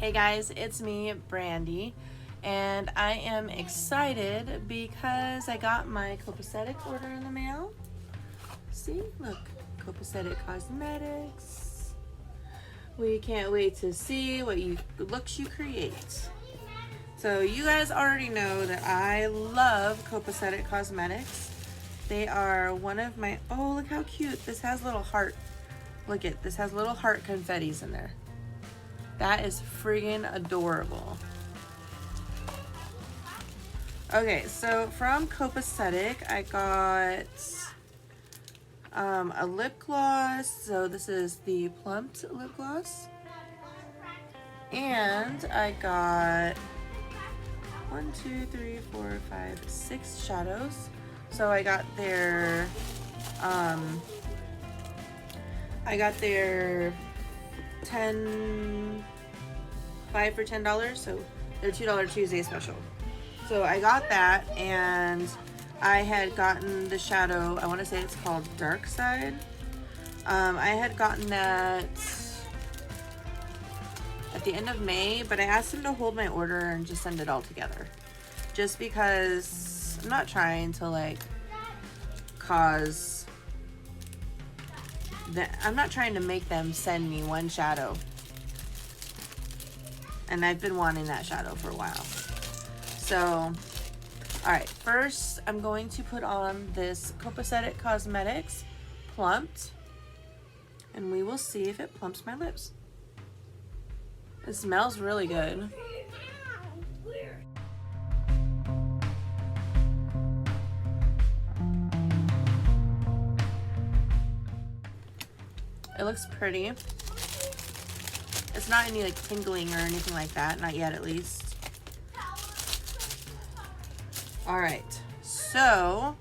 Hey guys, it's me, Brandy, and I am excited because I got my Copacetic order in the mail. See, look, Copacetic Cosmetics. We can't wait to see what looks you create. So you guys already know that I love Copacetic Cosmetics. They are one of my, oh look how cute, this has little heart, look it, this has little heart confettis in there. That is friggin' adorable. Okay, so from Copacetic, I got a lip gloss. So this is the Plumped Lip Gloss. And I got 6 shadows. So I got their, $5 for $10, so they're $2 Tuesday special. So I got that, and I had gotten the shadow, I want to say it's called Dark Side. I had gotten that at the end of May, but I asked them to hold my order and just send it all together. Just because I'm not trying to I'm not trying to make them send me one shadow. And I've been wanting that shadow for a while. So, alright, first I'm going to put on this Copacetic Cosmetics Plumped. And we will see if it plumps my lips. It smells really good. It looks pretty. It's not any tingling or anything like that, not yet at least. Alright, so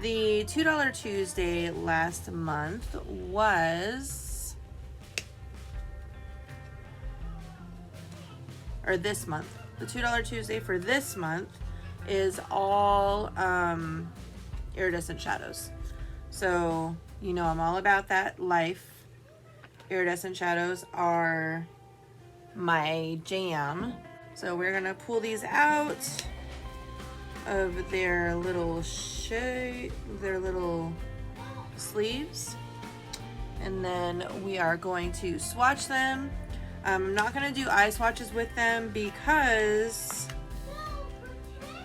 the $2 Tuesday last month was, or this month, the $2 Tuesday for this month is all Iridescent Shadows. So, you know I'm all about that life. Iridescent Shadows are my jam. So we're gonna pull these out of their little sleeves, and then we are going to swatch them. I'm not gonna do eye swatches with them because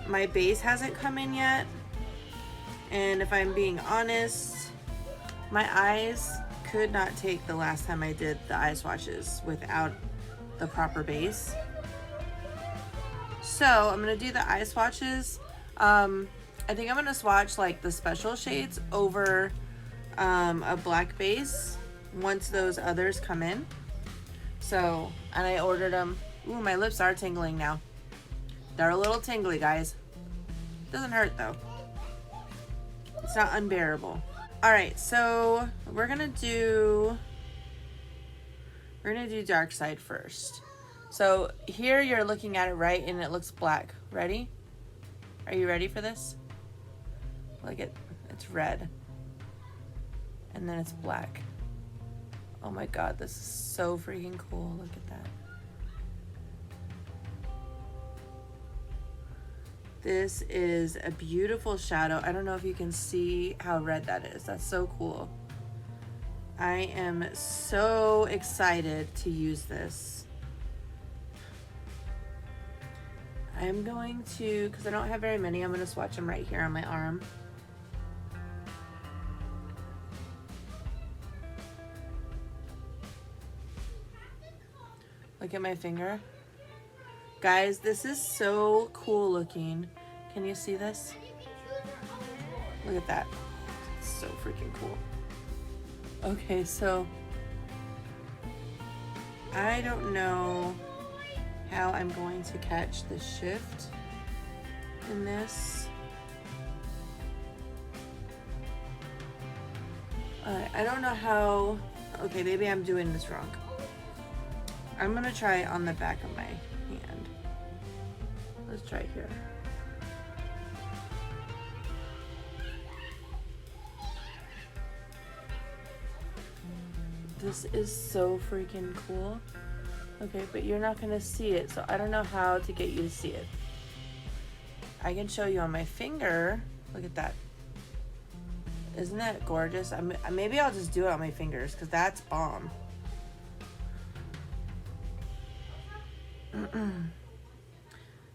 my base hasn't come in yet, and if I'm being honest, my eyes could not take the last time I did the eye swatches without the proper base. So I'm gonna do the eye swatches. I think I'm gonna swatch like the special shades over a black base once those others come in. So, and I ordered them. Ooh, my lips are tingling now. They're a little tingly, guys. Doesn't hurt though. It's not unbearable. Alright, so we're gonna do Dark Side first. So here you're looking at it right and it looks black. Ready? Are you ready for this? Look at it's red. And then it's black. Oh my god, this is so freaking cool. Look at that. This is a beautiful shadow. I don't know if you can see how red that is. That's so cool. I am so excited to use this. I'm going to, because I don't have very many, I'm going to swatch them right here on my arm. Look at my finger. Guys, this is so cool looking. Can you see this? Look at that. It's so freaking cool. Okay, so I don't know how I'm going to catch the shift in this. I don't know how, okay, maybe I'm doing this wrong. I'm gonna try it on the back of my hand. Let's try here. This is so freaking cool. Okay, but you're not gonna see it, so I don't know how to get you to see it. I can show you on my finger. Look at that. Isn't that gorgeous? Maybe I'll just do it on my fingers because that's bomb.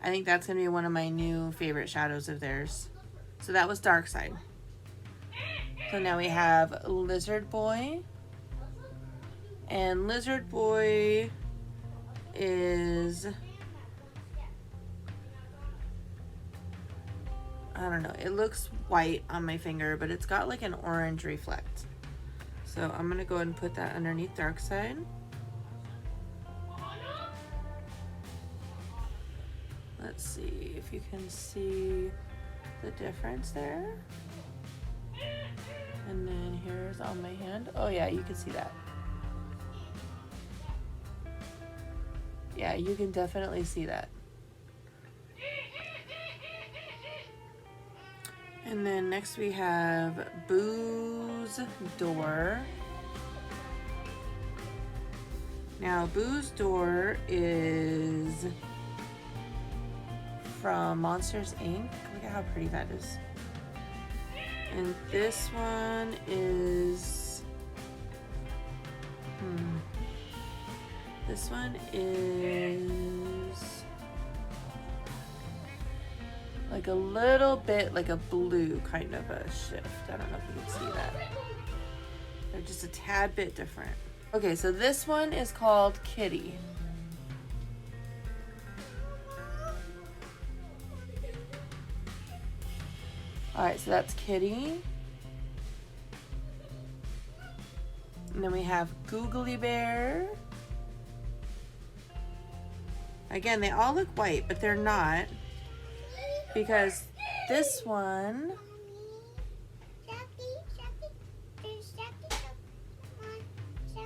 I think that's gonna be one of my new favorite shadows of theirs. So that was Dark Side. So now we have Lizard Boy. And Lizard Boy is, I don't know, it looks white on my finger, but it's got like an orange reflect. So I'm gonna go ahead and put that underneath Dark Side. Let's see if you can see the difference there. And then here's on my hand. Oh yeah, you can see that. Yeah, you can definitely see that. And then next we have Boo's Door. Now Boo's Door is from Monsters Inc. Look at how pretty that is. And this one is, this one is like a little bit like a blue kind of a shift. I don't know if you can see that. They're just a tad bit different. Okay, so this one is called Kitty. All right, so that's Kitty. And then we have Googly Bear. Again, they all look white, but they're not. Because this one,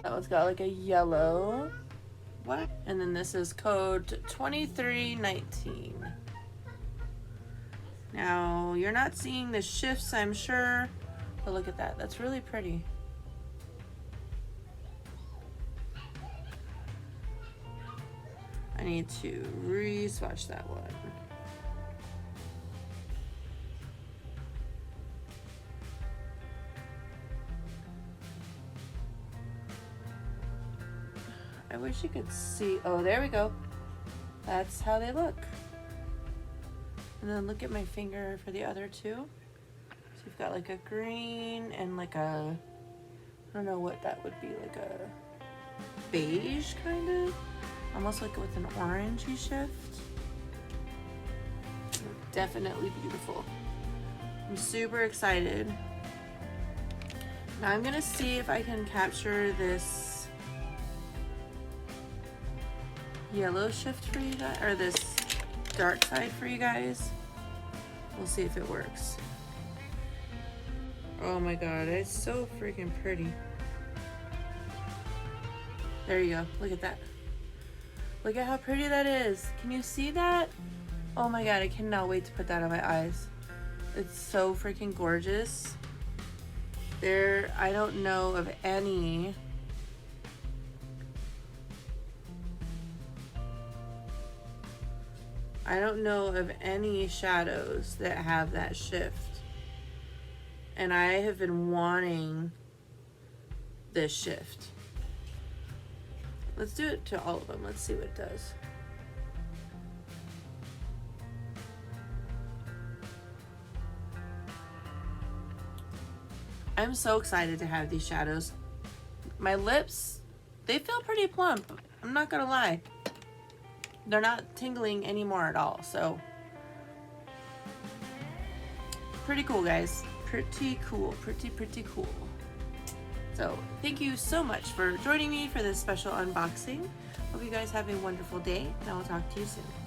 that one's got like a yellow. What? And then this is code 2319. Now, you're not seeing the shifts, I'm sure, but look at that. That's really pretty. I need to re-swatch that one. I wish you could see. Oh, there we go. That's how they look. And then look at my finger for the other two. So you've got like a green and like a, I don't know what that would be, like a beige kind of. Almost like with an orangey shift. Definitely beautiful. I'm super excited. Now I'm gonna see if I can capture this yellow shift for you guys, or this dark side for you guys. We'll see if it works. Oh my god, it's so freaking pretty. There you go, look at that. Look at how pretty that is. Can you see that? Oh my god, I cannot wait to put that on my eyes. It's so freaking gorgeous. I don't know of any shadows that have that shift. And I have been wanting this shift. Let's do it to all of them. Let's see what it does. I'm so excited to have these shadows. My lips, they feel pretty plump. I'm not gonna lie. They're not tingling anymore at all, so. Pretty cool, guys. Pretty cool, pretty cool. So thank you so much for joining me for this special unboxing. Hope you guys have a wonderful day, and I will talk to you soon.